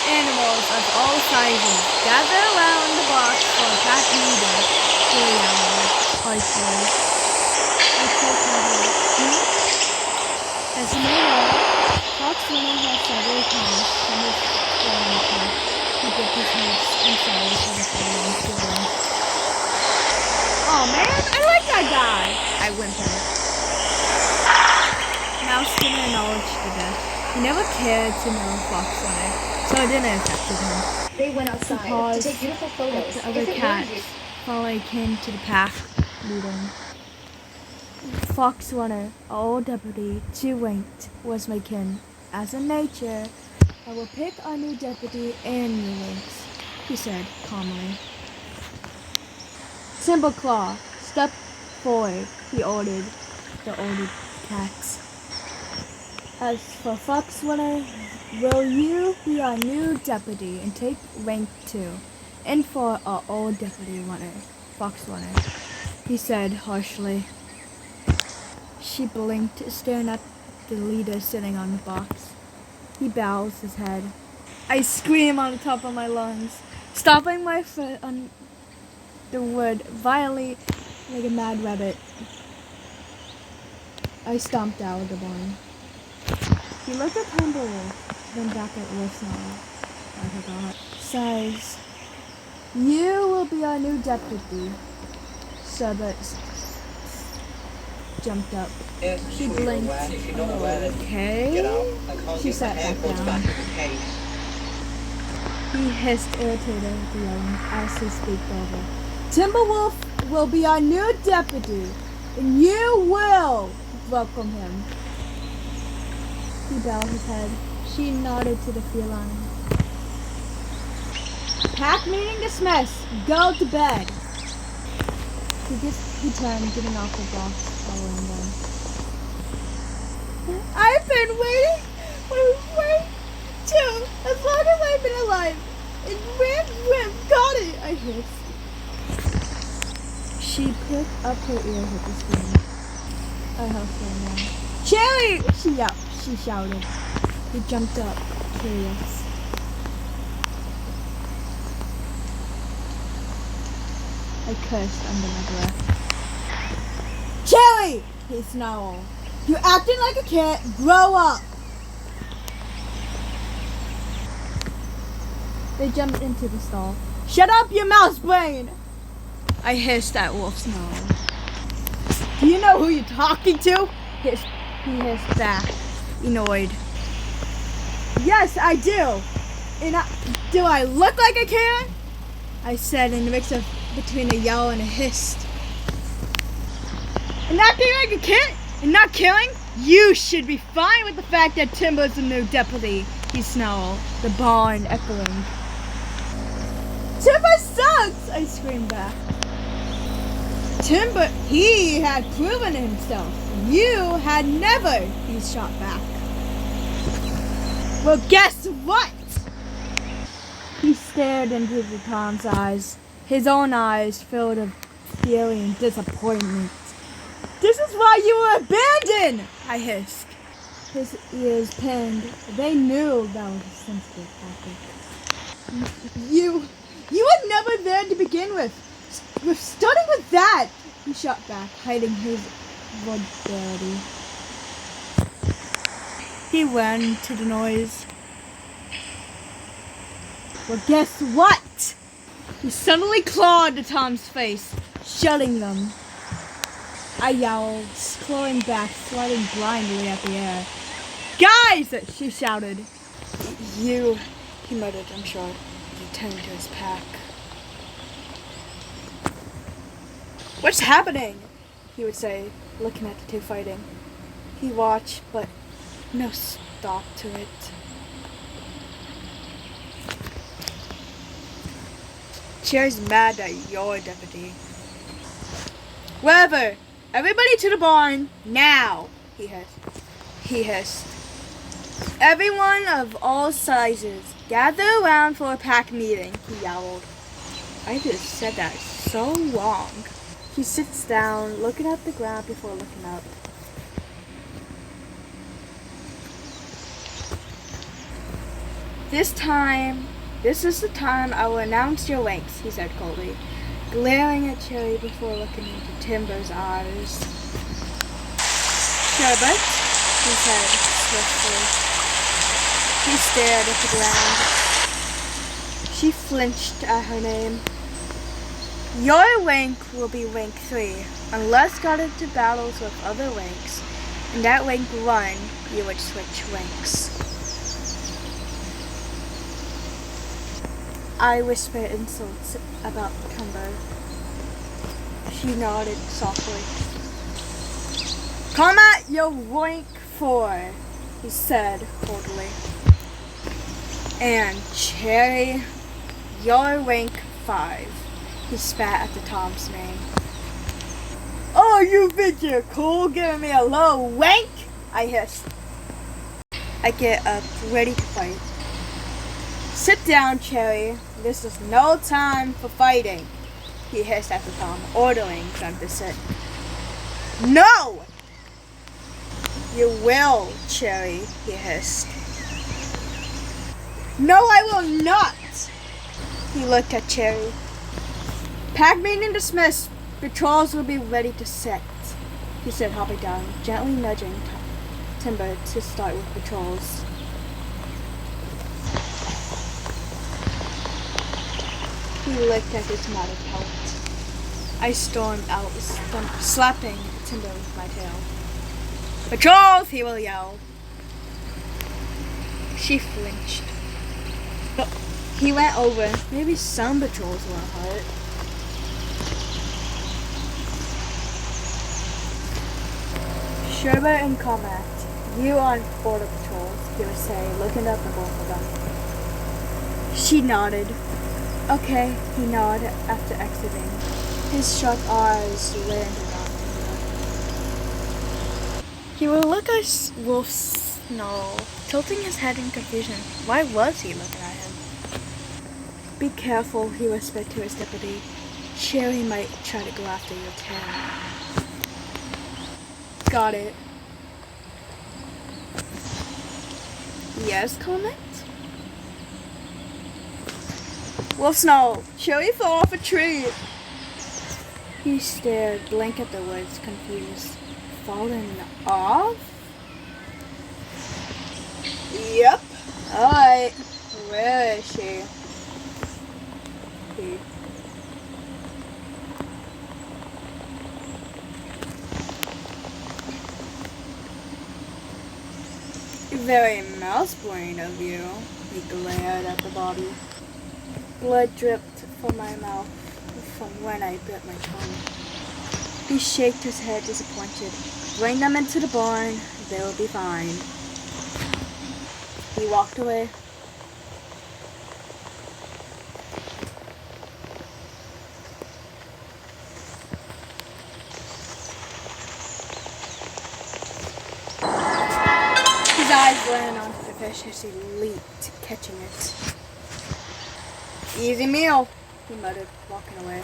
animals of all sizes gather around the box for a pack meeting. He yelled harshly. As you may know, Fox Winner has several times from his family pack. He dipped his head inside for the following feeling. Oh man, I like that guy! I whimpered. Mouse didn't acknowledge the death. He never cared to know Fox Winner, so it didn't affect him. They went outside to take beautiful photos. The other cats finally came to the pack meeting. Fox Runner, old deputy, 2 ranked, was my kin. As in nature, I will pick our new deputy and new ranks, he said calmly. Timberclaw, step forward, he ordered the older cats. As for Fox Runner, will you be our new deputy and take rank 2? And for our old deputy runner, Fox Runner, he said harshly. She blinked, staring at the leader sitting on the box. He bows his head. I scream on the top of my lungs, stomping my foot on the wood violently like a mad rabbit. I stomped out of the barn. He looked at Timberwolf, then back at Wolfsnarl. I forgot. Sighs. You will be our new deputy. Sabbath jumped up. She blinked. Okay. She sat back down. He hissed, irritated at the yelling as he spoke over. Timberwolf will be our new deputy, and you will welcome him. He bowed his head. She nodded to the feline. Pack meeting dismissed. Go to bed. He turned, getting off the box, following them. I've been waiting too, as long as I've been alive. And Rim, got it, I hissed. She pricked up her ears at the scream. I huffed her now. Cherry! She shouted. He jumped up, curious. I cursed under my breath. Cherry! He snarled. You're acting like a kid. Grow up! They jumped into the stall. Shut up, you mouse brain! I hissed at Wolfsnarl. Do you know who you're talking to? He hissed back, annoyed. Yes, I do. And do I look like a kid? I said in a mix of between a yell and a hiss. And acting like a kid and not killing? You should be fine with the fact that Timber's the new deputy, he snarled, the barn echoing. Timber sucks! I screamed back. Timber, he had proven himself. You had never, he shot back. Well, guess what? He stared into the Tom's eyes, his own eyes filled with feeling disappointment. This is why you were abandoned, I hissed. His ears pinned. They knew that was a sensitive topic. You were never there to begin with. Starting with that, he shot back, hiding his vulgarity. He ran to the noise. Well, guess what? He suddenly clawed at Tom's face, shutting them. I yelled, clawing back, sliding blindly at the air. Guys! She shouted. You, he muttered, I'm sure. He turned to his pack. What's happening? He would say, looking at the two fighting. He watched, but no stop to it. Cherry's mad that you're deputy. Wherever! Everybody to the barn, now! He hissed. Everyone of all sizes, gather around for a pack meeting, he yowled. I just said that so wrong. He sits down, looking at the ground before looking up. This is the time I will announce your ranks, he said coldly, glaring at Cherry before looking into Timber's eyes. Sherbet, he said swiftly. He stared at the ground. She flinched at her name. Your rank will be rank 3, unless got into battles with other ranks, and at rank 1, you would switch ranks. I whispered insults about Timber. She nodded softly. Come at your rank 4, he said coldly. And Cherry, your rank 5. He spat at the Tom's name. Oh, you think you're cool giving me a low rank? I hissed. I get up, ready to fight. Sit down, Cherry. This is no time for fighting, he hissed at the Tom, ordering them to sit. No! You will, Cherry, he hissed. No, I will not! He looked at Cherry. Pack meeting dismissed. Patrols will be ready to set, he said, hopping down, gently nudging Timber to start with patrols. He licked at his matted pelt. I stormed out, slapping Timber with my tail. Patrols, he will yell. She flinched. But he went over. Maybe some patrols weren't hurt. Sherbet and Comet, you on border patrols, he would say, looking up at both of them. She nodded. Okay, he nodded after exiting. His sharp eyes landed on me. He would look at Wolf snarl, tilting his head in confusion. Why was he looking at him? Be careful, he whispered to his deputy. Cherry might try to go after your tail. Got it. Yes, Comet? Wolf snarled. Cherry fell off a tree. He stared, blank at the words, confused. Fallen off? Yep. Alright. Where is she? He. Very mouse-brain of you, he glared at the body. Blood dripped from my mouth from when I bit my tongue. He shook his head disappointed. Bring them into the barn, they'll be fine. He walked away. His eyes landed onto the fish as he leaped, catching it. Easy meal, he muttered, walking away.